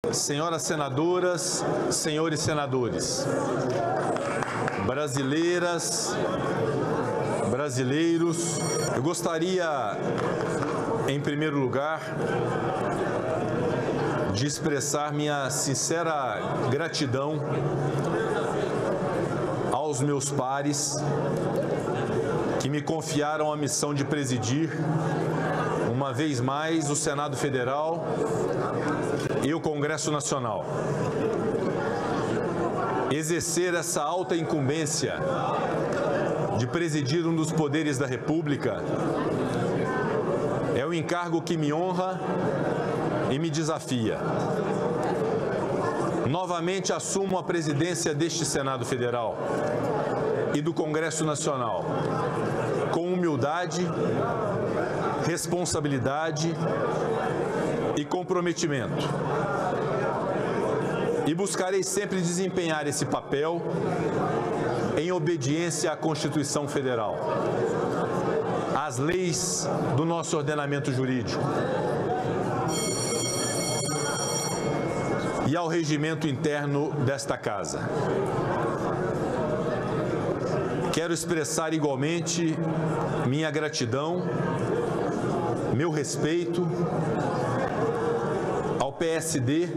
Senhoras senadoras, senhores senadores, brasileiras, brasileiros, eu gostaria, em primeiro lugar, de expressar minha sincera gratidão aos meus pares que me confiaram a missão de presidir, uma vez mais, o Senado Federal e o Congresso Nacional. Exercer essa alta incumbência de presidir um dos poderes da República é um encargo que me honra e me desafia. Novamente assumo a presidência deste Senado Federal e do Congresso Nacional com humildade, responsabilidade e comprometimento. E buscarei sempre desempenhar esse papel em obediência à Constituição Federal, às leis do nosso ordenamento jurídico e ao regimento interno desta Casa. Quero expressar igualmente minha gratidão, meu respeito ao PSD,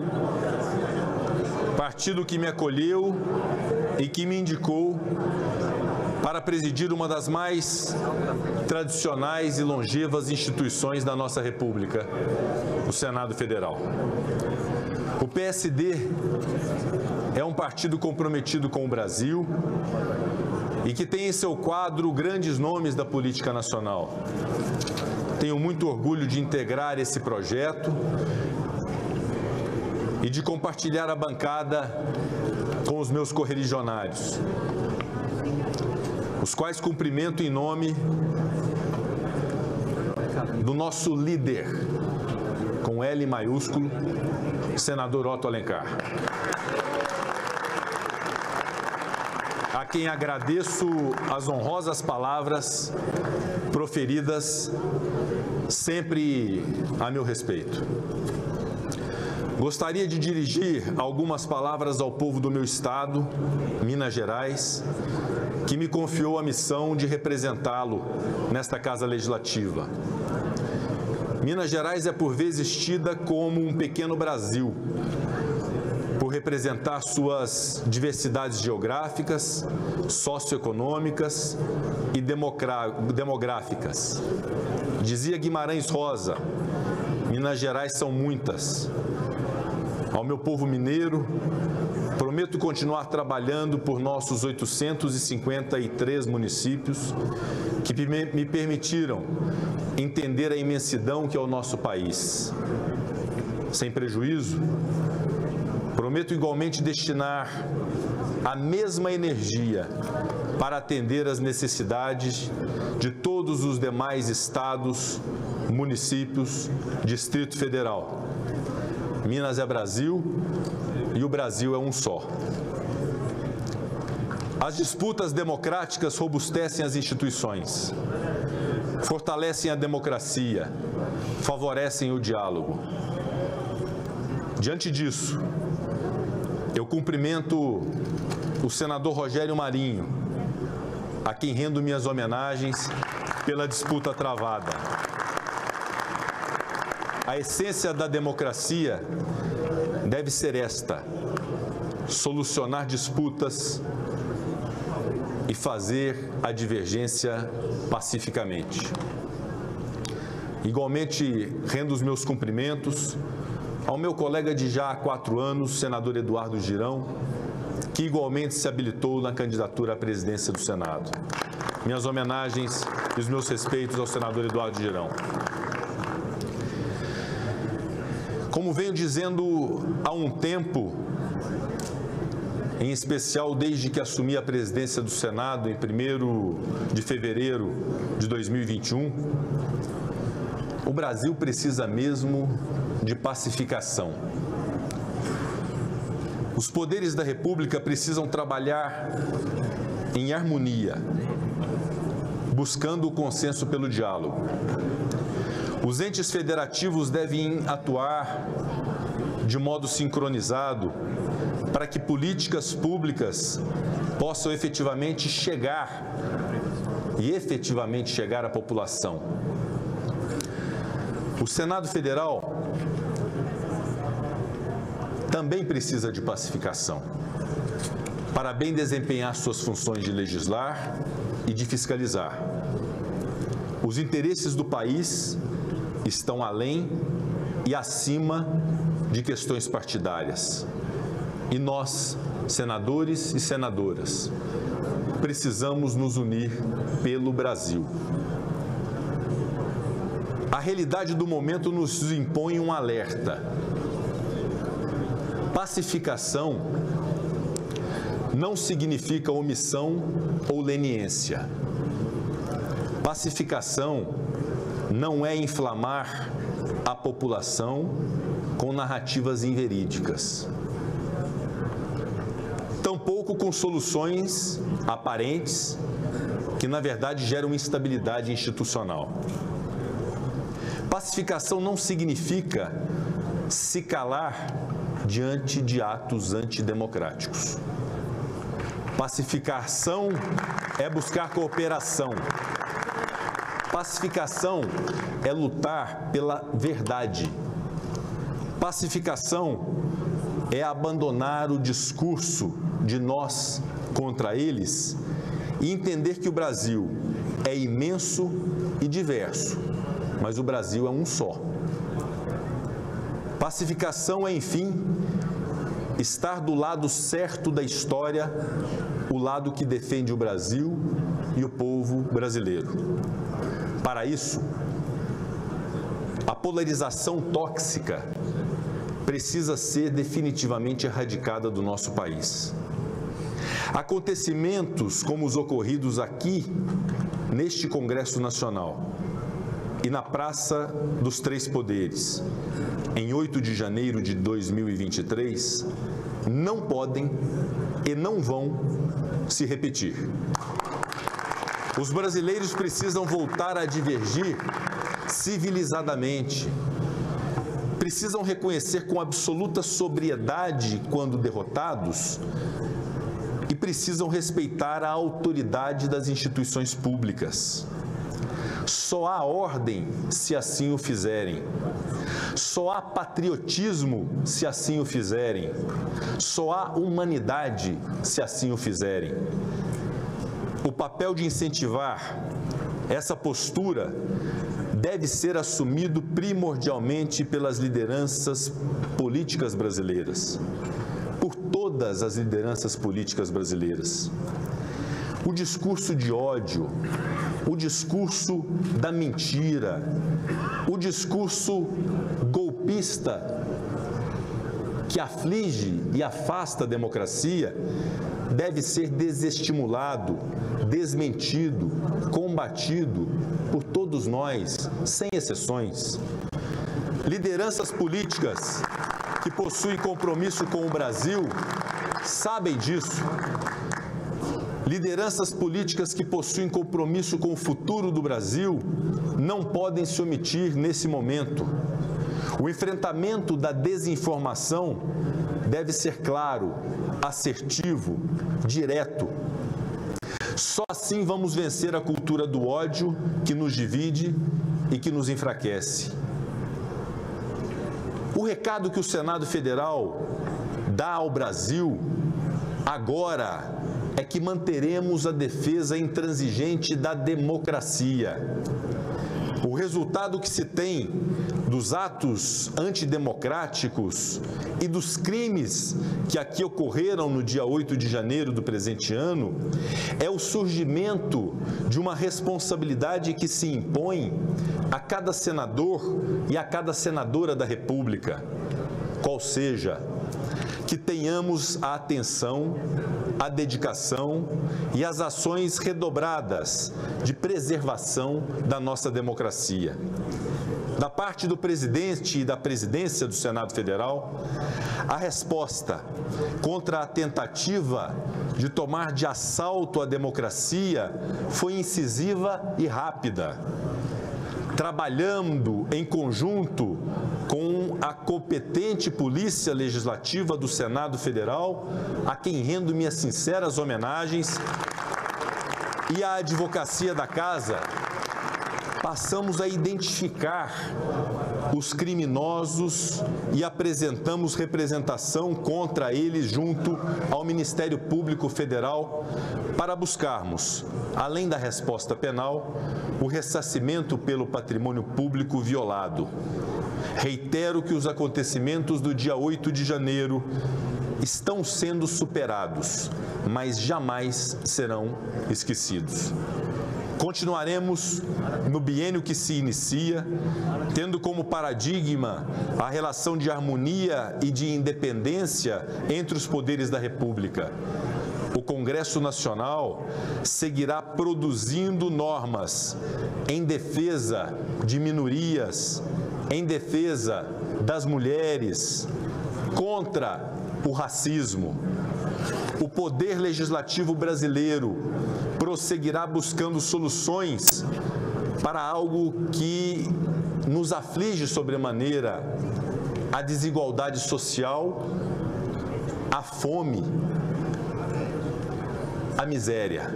partido que me acolheu e que me indicou para presidir uma das mais tradicionais e longevas instituições da nossa República, o Senado Federal. O PSD é um partido comprometido com o Brasil e que tem em seu quadro grandes nomes da política nacional. Tenho muito orgulho de integrar esse projeto e de compartilhar a bancada com os meus correligionários, os quais cumprimento em nome do nosso líder, com L maiúsculo, senador Otto Alencar, a quem agradeço as honrosas palavras proferidas sempre a meu respeito. Gostaria de dirigir algumas palavras ao povo do meu estado, Minas Gerais, que me confiou a missão de representá-lo nesta Casa Legislativa. Minas Gerais é por vezes tida como um pequeno Brasil, por representar suas diversidades geográficas, socioeconômicas e demográficas. Dizia Guimarães Rosa, Minas Gerais são muitas. Ao meu povo mineiro, prometo continuar trabalhando por nossos 853 municípios que me permitiram entender a imensidão que é o nosso país. Sem prejuízo, prometo igualmente destinar a mesma energia para atender às necessidades de todos os demais estados, municípios, Distrito Federal. Minas é Brasil e o Brasil é um só. As disputas democráticas robustecem as instituições, fortalecem a democracia, favorecem o diálogo. Diante disso, eu cumprimento o senador Rogério Marinho, a quem rendo minhas homenagens pela disputa travada. A essência da democracia deve ser esta: solucionar disputas e fazer a divergência pacificamente. Igualmente, rendo os meus cumprimentos ao meu colega de já há 4 anos, senador Eduardo Girão, que igualmente se habilitou na candidatura à presidência do Senado. Minhas homenagens e os meus respeitos ao senador Eduardo Girão. Como venho dizendo há um tempo, em especial desde que assumi a presidência do Senado em 1º de fevereiro de 2021, o Brasil precisa mesmo de pacificação. Os poderes da República precisam trabalhar em harmonia, buscando o consenso pelo diálogo. Os entes federativos devem atuar de modo sincronizado, para que políticas públicas possam efetivamente chegar à população. O Senado Federal também precisa de pacificação, para bem desempenhar suas funções de legislar e de fiscalizar. Os interesses do país estão além e acima de questões partidárias. E nós, senadores e senadoras, precisamos nos unir pelo Brasil. A realidade do momento nos impõe um alerta. Pacificação não significa omissão ou leniência. Pacificação não é inflamar a população com narrativas inverídicas. Tampouco com soluções aparentes que, na verdade, geram instabilidade institucional. Pacificação não significa se calar diante de atos antidemocráticos. Pacificação é buscar cooperação. Pacificação é lutar pela verdade. Pacificação é abandonar o discurso de nós contra eles e entender que o Brasil é imenso e diverso, mas o Brasil é um só. Pacificação é, enfim, estar do lado certo da história, o lado que defende o Brasil e o povo brasileiro. Para isso, a polarização tóxica precisa ser definitivamente erradicada do nosso país. Acontecimentos como os ocorridos aqui, neste Congresso Nacional e na Praça dos Três Poderes, em 8 de janeiro de 2023, não podem e não vão se repetir. Os brasileiros precisam voltar a divergir civilizadamente. Precisam reconhecer com absoluta sobriedade quando derrotados e precisam respeitar a autoridade das instituições públicas. Só há ordem se assim o fizerem. Só há patriotismo se assim o fizerem. Só há humanidade se assim o fizerem. O papel de incentivar essa postura deve ser assumido primordialmente pelas lideranças políticas brasileiras, por todas as lideranças políticas brasileiras. O discurso de ódio, o discurso da mentira, o discurso golpista que aflige e afasta a democracia deve ser desestimulado, desmentido, combatido por todos nós, sem exceções. Lideranças políticas que possuem compromisso com o Brasil sabem disso. Lideranças políticas que possuem compromisso com o futuro do Brasil não podem se omitir nesse momento. O enfrentamento da desinformação deve ser claro, assertivo, direto. Só assim vamos vencer a cultura do ódio que nos divide e que nos enfraquece. O recado que o Senado Federal dá ao Brasil agora é que manteremos a defesa intransigente da democracia. O resultado que se tem dos atos antidemocráticos e dos crimes que aqui ocorreram no dia 8 de janeiro do presente ano é o surgimento de uma responsabilidade que se impõe a cada senador e a cada senadora da República, qual seja, que tenhamos a atenção, a dedicação e as ações redobradas de preservação da nossa democracia. Da parte do presidente e da presidência do Senado Federal, a resposta contra a tentativa de tomar de assalto a democracia foi incisiva e rápida, trabalhando em conjunto com a competente Polícia Legislativa do Senado Federal, a quem rendo minhas sinceras homenagens, e a Advocacia da Casa, passamos a identificar os criminosos e apresentamos representação contra eles junto ao Ministério Público Federal para buscarmos, além da resposta penal, o ressarcimento pelo patrimônio público violado. Reitero que os acontecimentos do dia 8 de janeiro estão sendo superados, mas jamais serão esquecidos. Continuaremos no biênio que se inicia, tendo como paradigma a relação de harmonia e de independência entre os poderes da República. O Congresso Nacional seguirá produzindo normas em defesa de minorias, em defesa das mulheres, contra o racismo. O Poder Legislativo brasileiro prosseguirá buscando soluções para algo que nos aflige sobremaneira: a desigualdade social, a fome, a miséria.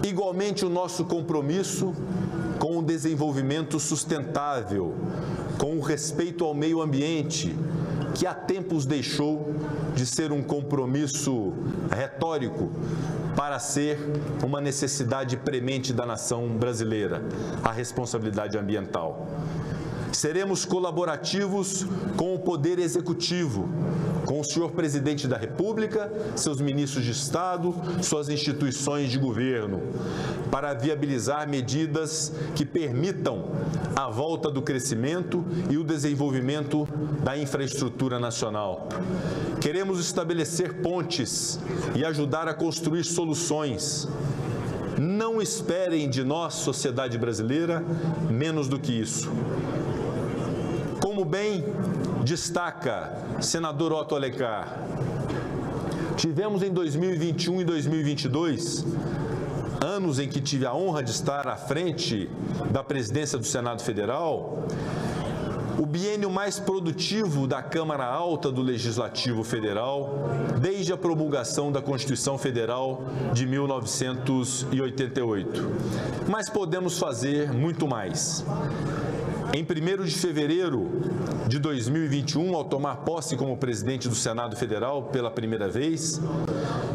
Igualmente, o nosso compromisso com o desenvolvimento sustentável, com o respeito ao meio ambiente, que há tempos deixou de ser um compromisso retórico para ser uma necessidade premente da nação brasileira, a responsabilidade ambiental. Seremos colaborativos com o Poder Executivo, com o senhor Presidente da República, seus ministros de Estado, suas instituições de governo, para viabilizar medidas que permitam a volta do crescimento e o desenvolvimento da infraestrutura nacional. Queremos estabelecer pontes e ajudar a construir soluções. Não esperem de nós, sociedade brasileira, menos do que isso. Como bem destaca senador Otto Alencar, tivemos em 2021 e 2022, anos em que tive a honra de estar à frente da presidência do Senado Federal, o biênio mais produtivo da Câmara Alta do Legislativo Federal, desde a promulgação da Constituição Federal de 1988. Mas podemos fazer muito mais. Em 1º de fevereiro de 2021, ao tomar posse como presidente do Senado Federal pela primeira vez,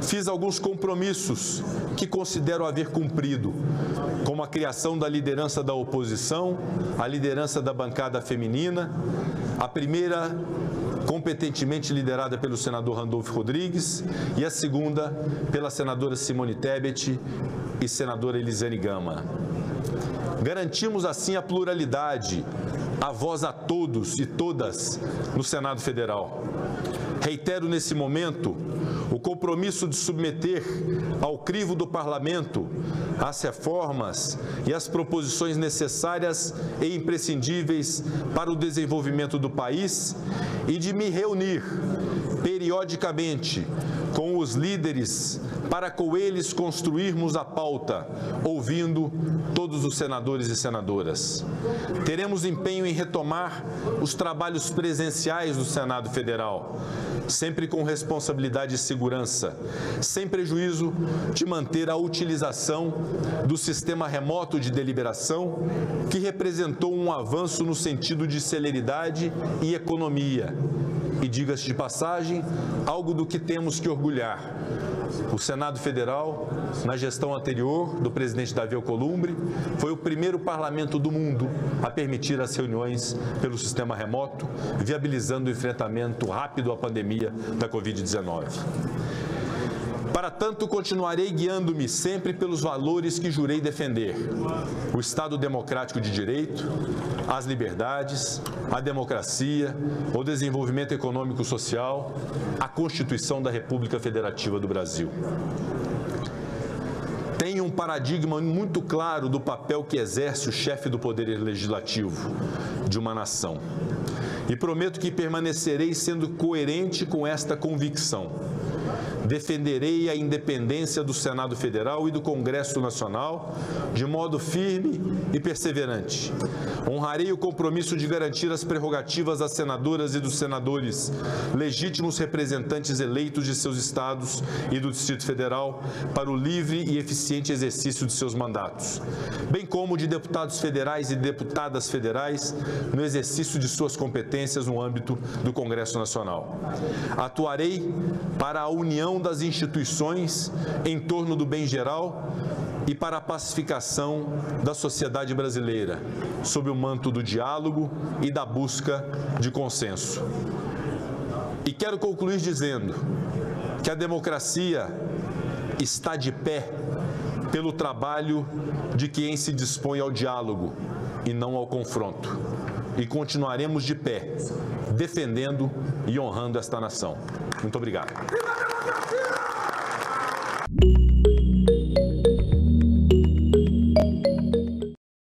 fiz alguns compromissos que considero haver cumprido, como a criação da liderança da oposição, a liderança da bancada feminina, a primeira competentemente liderada pelo senador Randolfo Rodrigues e a segunda pela senadora Simone Tebet e senadora Elisiane Gama. Garantimos assim a pluralidade, a voz a todos e todas no Senado Federal. Reitero nesse momento o compromisso de submeter ao crivo do Parlamento as reformas e as proposições necessárias e imprescindíveis para o desenvolvimento do país e de me reunir periodicamente com os líderes para com eles construirmos a pauta, ouvindo todos os senadores e senadoras. Teremos empenho em retomar os trabalhos presenciais do Senado Federal, sempre com responsabilidade e segurança, sem prejuízo de manter a utilização do sistema remoto de deliberação, que representou um avanço no sentido de celeridade e economia. E, diga-se de passagem, algo do que temos que orgulhar. O Senado Federal, na gestão anterior do presidente Davi Alcolumbre, foi o primeiro parlamento do mundo a permitir as reuniões pelo sistema remoto, viabilizando o enfrentamento rápido à pandemia da Covid-19. Para tanto, continuarei guiando-me sempre pelos valores que jurei defender: o Estado democrático de direito, as liberdades, a democracia, o desenvolvimento econômico e social, a Constituição da República Federativa do Brasil. Tenho um paradigma muito claro do papel que exerce o chefe do Poder Legislativo de uma nação. E prometo que permanecerei sendo coerente com esta convicção. Defenderei a independência do Senado Federal e do Congresso Nacional de modo firme e perseverante. Honrarei o compromisso de garantir as prerrogativas das senadoras e dos senadores, legítimos representantes eleitos de seus estados e do Distrito Federal, para o livre e eficiente exercício de seus mandatos, bem como de deputados federais e deputadas federais no exercício de suas competências no âmbito do Congresso Nacional. Atuarei para a união das instituições em torno do bem geral e para a pacificação da sociedade brasileira, sob o manto do diálogo e da busca de consenso. E quero concluir dizendo que a democracia está de pé pelo trabalho de quem se dispõe ao diálogo e não ao confronto. E continuaremos de pé, defendendo e honrando esta nação. Muito obrigado.